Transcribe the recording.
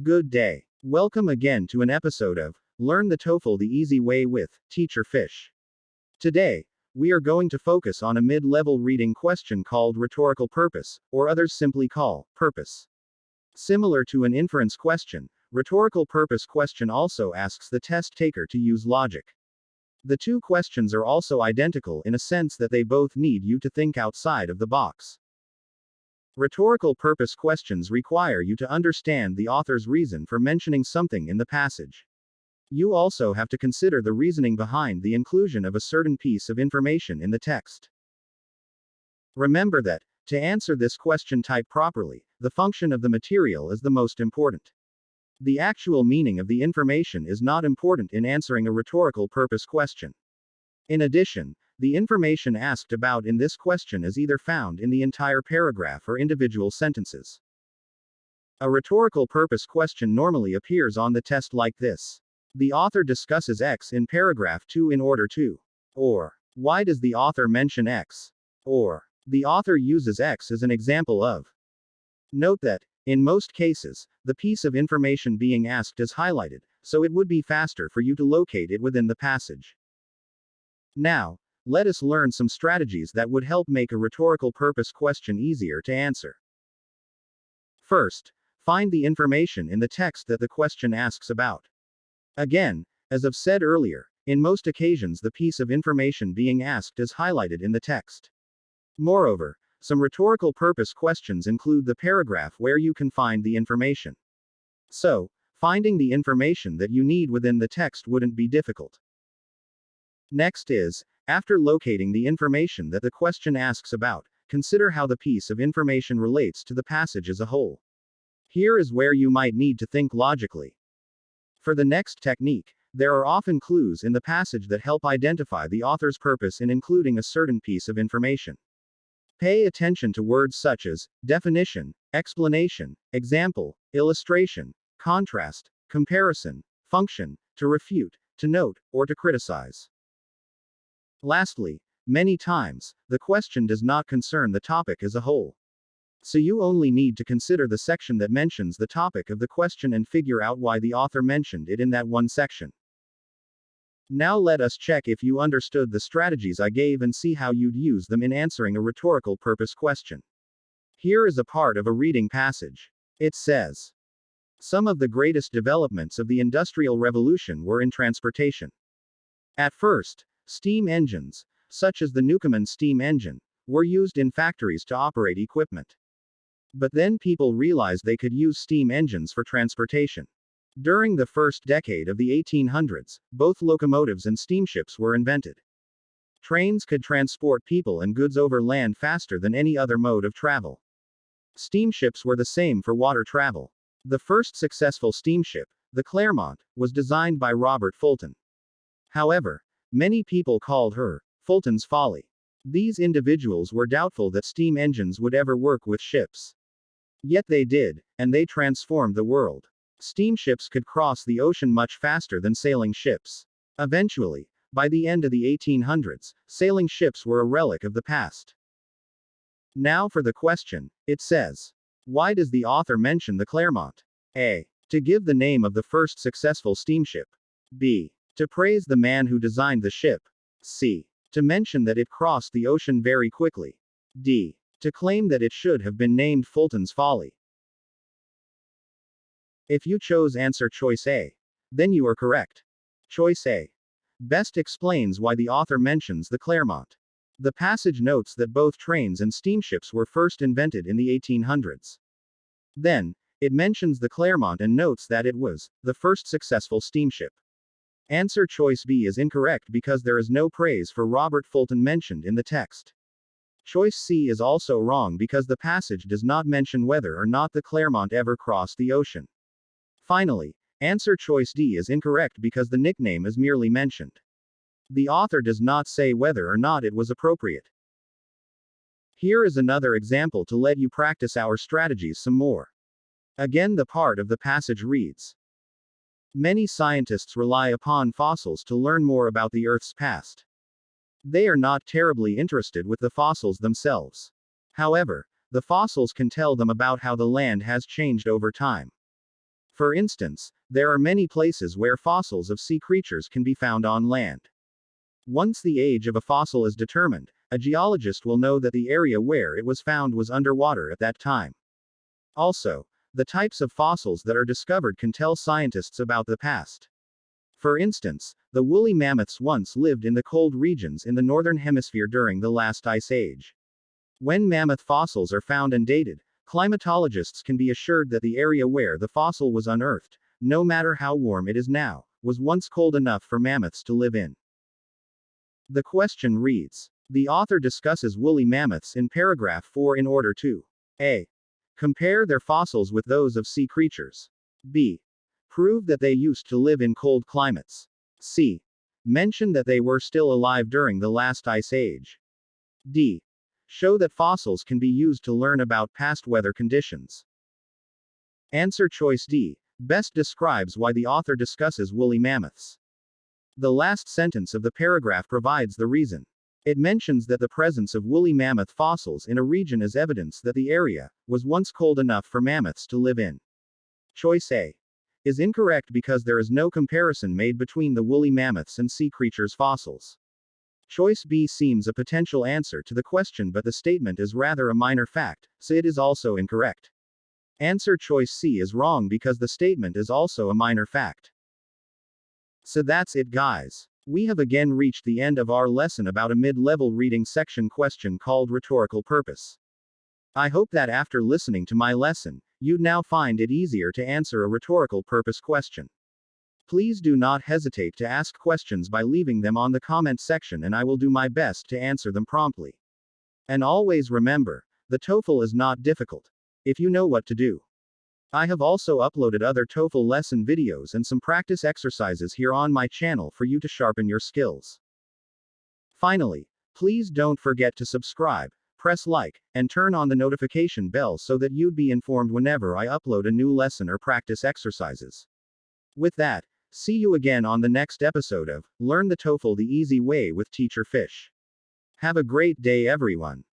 Good day. Welcome again to an episode of Learn the TOEFL the Easy Way with Teacher Fish. Today, we are going to focus on a mid-level reading question called Rhetorical Purpose, or others simply call Purpose. Similar to an inference question, Rhetorical Purpose Question also asks the test taker to use logic. The two questions are also identical in a sense that they both need you to think outside of the box. Rhetorical purpose questions require you to understand the author's reason for mentioning something in the passage. You also have to consider the reasoning behind the inclusion of a certain piece of information in the text. Remember that, to answer this question type properly, the function of the material is the most important. The actual meaning of the information is not important in answering a rhetorical purpose question. In addition, the information asked about in this question is either found in the entire paragraph or individual sentences. A rhetorical purpose question normally appears on the test like this. The author discusses X in paragraph 2 in order to. Or, why does the author mention X? Or, the author uses X as an example of. Note that, in most cases, the piece of information being asked is highlighted, so it would be faster for you to locate it within the passage. Now, let us learn some strategies that would help make a rhetorical purpose question easier to answer. First, find the information in the text that the question asks about. Again, as I've said earlier, in most occasions the piece of information being asked is highlighted in the text. Moreover, some rhetorical purpose questions include the paragraph where you can find the information. So, finding the information that you need within the text wouldn't be difficult. Next is, after locating the information that the question asks about, consider how the piece of information relates to the passage as a whole. Here is where you might need to think logically. For the next technique, there are often clues in the passage that help identify the author's purpose in including a certain piece of information. Pay attention to words such as definition, explanation, example, illustration, contrast, comparison, function, to refute, to note, or to criticize. Lastly, many times, the question does not concern the topic as a whole. So you only need to consider the section that mentions the topic of the question and figure out why the author mentioned it in that one section. Now let us check if you understood the strategies I gave and see how you'd use them in answering a rhetorical purpose question. Here is a part of a reading passage. It says, some of the greatest developments of the Industrial Revolution were in transportation. At first, steam engines, such as the Newcomen steam engine, were used in factories to operate equipment. But then people realized they could use steam engines for transportation. During the first decade of the 1800s, both locomotives and steamships were invented. Trains could transport people and goods over land faster than any other mode of travel. Steamships were the same for water travel. The first successful steamship, the Clermont, was designed by Robert Fulton. However, many people called her Fulton's Folly. These individuals were doubtful that steam engines would ever work with ships. Yet they did, and they transformed the world. Steamships could cross the ocean much faster than sailing ships. Eventually, by the end of the 1800s, sailing ships were a relic of the past. Now for the question, it says, why does the author mention the Clermont? A. To give the name of the first successful steamship. B. To praise the man who designed the ship. C. To mention that it crossed the ocean very quickly. D. To claim that it should have been named Fulton's Folly. If you chose answer choice A, then you are correct. Choice A best explains why the author mentions the Clermont. The passage notes that both trains and steamships were first invented in the 1800s. Then, it mentions the Clermont and notes that it was the first successful steamship. Answer choice B is incorrect because there is no praise for Robert Fulton mentioned in the text. Choice C is also wrong because the passage does not mention whether or not the Clermont ever crossed the ocean. Finally, answer choice D is incorrect because the nickname is merely mentioned. The author does not say whether or not it was appropriate. Here is another example to let you practice our strategies some more. Again, the part of the passage reads, many scientists rely upon fossils to learn more about the Earth's past. They are not terribly interested with the fossils themselves. However, the fossils can tell them about how the land has changed over time. For instance, there are many places where fossils of sea creatures can be found on land. Once the age of a fossil is determined, a geologist will know that the area where it was found was underwater at that time. Also, the types of fossils that are discovered can tell scientists about the past. For instance, the woolly mammoths once lived in the cold regions in the northern hemisphere during the last ice age. When mammoth fossils are found and dated, climatologists can be assured that the area where the fossil was unearthed, no matter how warm it is now, was once cold enough for mammoths to live in. The question reads: the author discusses woolly mammoths in paragraph 4 in order to a. compare their fossils with those of sea creatures. b. prove that they used to live in cold climates. c. mention that they were still alive during the last ice age. d. show that fossils can be used to learn about past weather conditions. Answer choice D best describes why the author discusses woolly mammoths. The last sentence of the paragraph provides the reason. It mentions that the presence of woolly mammoth fossils in a region is evidence that the area was once cold enough for mammoths to live in. Choice A is incorrect because there is no comparison made between the woolly mammoths and sea creatures' fossils. Choice B seems a potential answer to the question, but the statement is rather a minor fact, so it is also incorrect. Answer choice C is wrong because the statement is also a minor fact. So that's it, guys. We have again reached the end of our lesson about a mid-level reading section question called Rhetorical Purpose. I hope that after listening to my lesson, you'd now find it easier to answer a rhetorical purpose question. Please do not hesitate to ask questions by leaving them on the comment section, and I will do my best to answer them promptly. And always remember, the TOEFL is not difficult if you know what to do. I have also uploaded other TOEFL lesson videos and some practice exercises here on my channel for you to sharpen your skills. Finally, please don't forget to subscribe, press like, and turn on the notification bell so that you'd be informed whenever I upload a new lesson or practice exercises. With that, see you again on the next episode of Learn the TOEFL the Easy Way with Teacher Fish. Have a great day, everyone.